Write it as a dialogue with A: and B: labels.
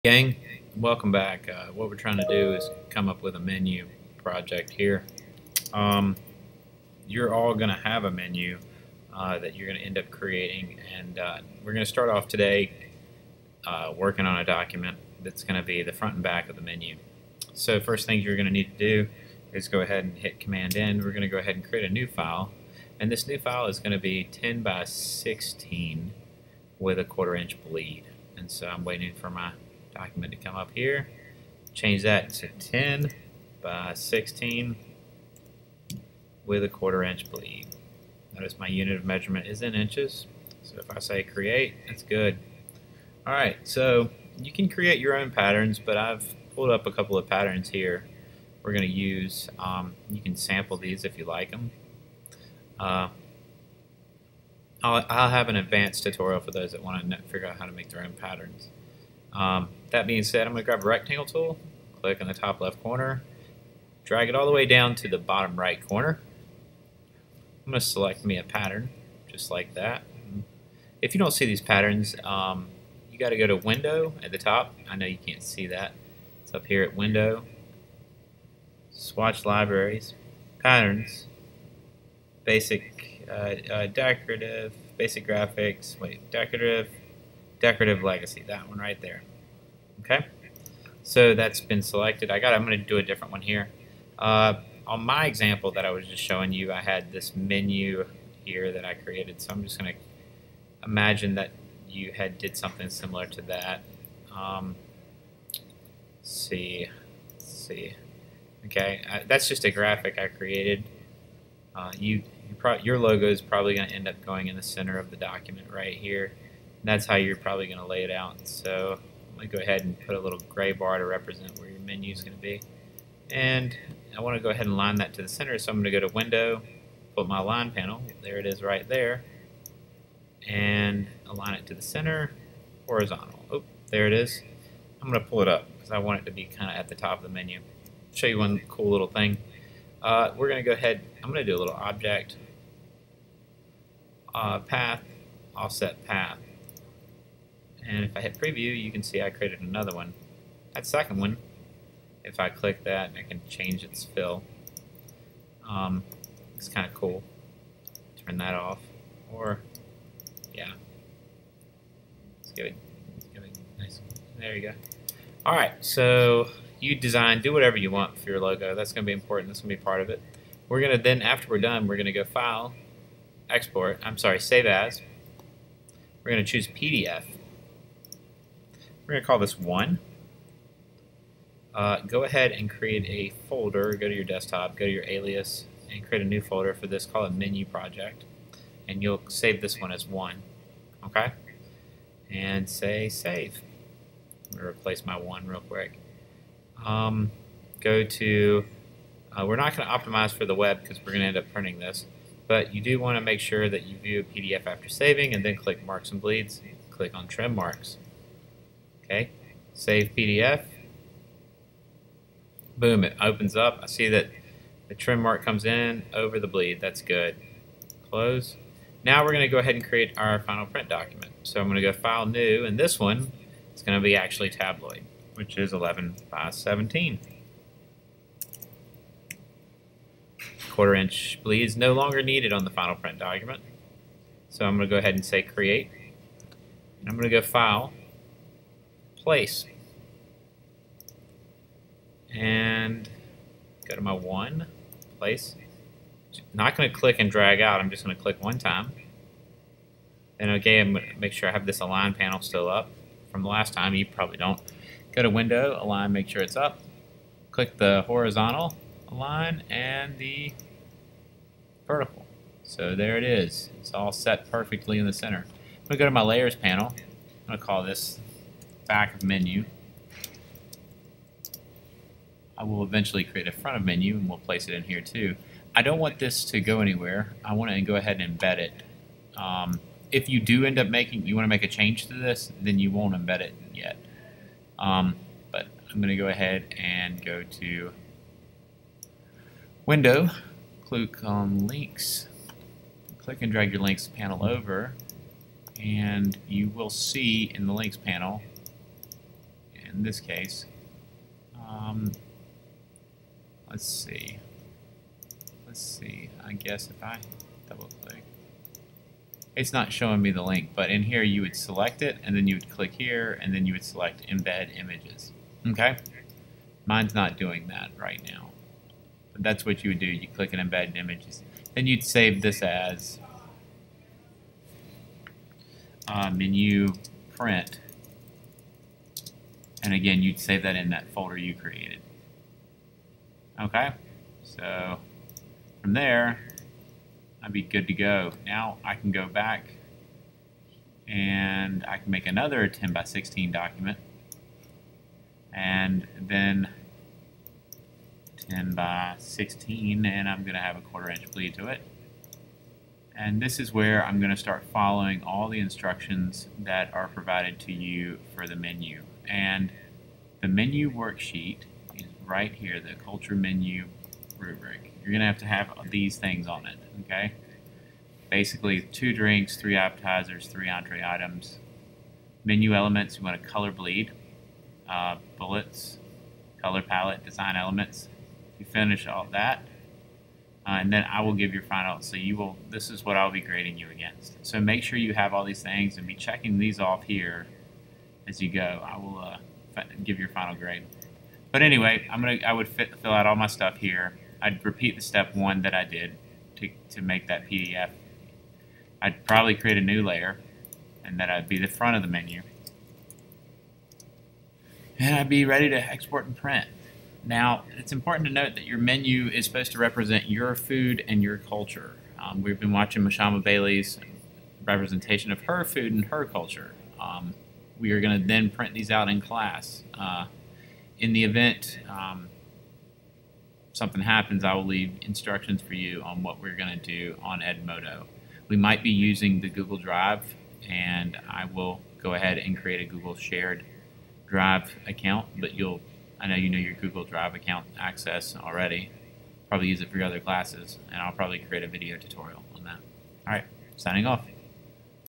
A: Gang, welcome back. What we're trying to do is come up with a menu project here. Um, you're all going to have a menu that you're going to end up creating, and we're going to start off today working on a document that's going to be the front and back of the menu. So first thing you're going to need to do is go ahead and hit Command N. We're going to go ahead and create a new file, and this new file is going to be 10 by 16 with a 1/4 inch bleed. And so I'm waiting for my document to come up here. Change that to 10 by 16 with a 1/4 inch bleed. Notice my unit of measurement is in inches. So if I say create, that's good. Alright, so you can create your own patterns, but I've pulled up a couple of patterns here we're going to use. You can sample these if you like them. I'll have an advanced tutorial for those that want to figure out how to make their own patterns. That being said, I'm going to grab a rectangle tool, click in the top left corner, drag it all the way down to the bottom right corner. I'm going to select me a pattern, just like that. If you don't see these patterns, you got to go to Window at the top. I know you can't see that. It's up here at Window, Swatch Libraries, Patterns, Basic, Decorative, Basic Graphics, Decorative Legacy, that one right there. Okay, so that's been selected. I'm going to do a different one here. On my example that I was just showing you, I had this menu here that I created, so I'm just going to imagine that you did something similar to that. Let's see. Okay, that's just a graphic I created. Your logo is probably going to end up going in the center of the document right here. That's how you're probably going to lay it out. So I'm going to go ahead and put a little gray bar to represent where your menu is going to be. And I want to go ahead and line that to the center, so I'm going to go to Window, put my line panel, there it is right there, and align it to the center, horizontal. Oh, there it is. I'm going to pull it up because I want it to be kind of at the top of the menu. Show you one cool little thing. We're going to go ahead, I'm going to do a little object, path, offset path. And if I hit preview, you can see I created another one. That second one, if I click that, I can change its fill. It's kind of cool. Turn that off, or yeah, let's give it nice. There you go. All right, so you design, do whatever you want for your logo. That's going to be important. That's going to be part of it. We're going to then, after we're done, we're going to go File, Export. Save As. We're going to choose PDF. We're going to call this 1. Go ahead and create a folder. Go to your desktop, go to your alias, and create a new folder for this. Call it Menu Project. And you'll save this one as 1. Okay? And say Save. I'm going to replace my 1 real quick. Go to, we're not going to optimize for the web because we're going to end up printing this. But you do want to make sure that you view a PDF after saving, and then click Marks and Bleeds. Click on Trim Marks. Okay, save PDF. Boom, it opens up. I see that the trim mark comes in over the bleed. That's good. Close. Now we're going to go ahead and create our final print document. So I'm going to go File, New, and this one is going to be actually tabloid, which is 11 by 17. 1/4 inch bleed is no longer needed on the final print document. So I'm going to go ahead and say Create. And I'm going to go File, Place, and go to my 1, Place. Not going to click and drag out. I'm just going to click one time. Then okay, I'm going to make sure I have this Align panel still up from the last time. You probably don't. Go to Window, Align, make sure it's up. Click the horizontal align and the vertical. So there it is. It's all set perfectly in the center. I'm going to go to my Layers panel. I'm going to call this Back of Menu. I will eventually create a front of menu, and we'll place it in here too. I don't want this to go anywhere. I want to go ahead and embed it. If you do end up you want to make a change to this, then you won't embed it yet. But I'm going to go ahead and go to Window, click on Links, click and drag your Links panel over, and you will see in the Links panel in this case, let's see. I guess if I double click, it's not showing me the link, but in here you would select it, and then you would click here, and then you would select embed images. Okay? Mine's not doing that right now. But that's what you would do. You click and embed images. Then you'd save this as menu print. And again, you'd save that in that folder you created. Okay? So from there, I'd be good to go. Now I can go back and I can make another 10 by 16 document, and then 10 by 16, and I'm going to have a 1/4 inch bleed to it. And this is where I'm going to start following all the instructions that are provided to you for the menu. And the menu worksheet is right here, the culture menu rubric. You're going to have these things on it, okay? Basically 2 drinks, 3 appetizers, 3 entree items. Menu elements, you want a color bleed, bullets, color palette, design elements. You finish all that, and then I will give your final, so you will, this is what I'll be grading you against. So make sure you have all these things and be checking these off here as you go. I will give your final grade. But anyway, I would fill out all my stuff here. I'd repeat the step 1 that I did to make that PDF. I'd probably create a new layer, and that would be the front of the menu. And I'd be ready to export and print. Now, it's important to note that your menu is supposed to represent your food and your culture. We've been watching Mashama Bailey's representation of her food and her culture. We are going to then print these out in class. In the event something happens, I will leave instructions for you on what we're going to do on Edmodo. We might be using the Google Drive, and I will go ahead and create a Google Shared Drive account, but I know you know your Google Drive account access already. Probably use it for your other classes, and I'll probably create a video tutorial on that. All right, signing off.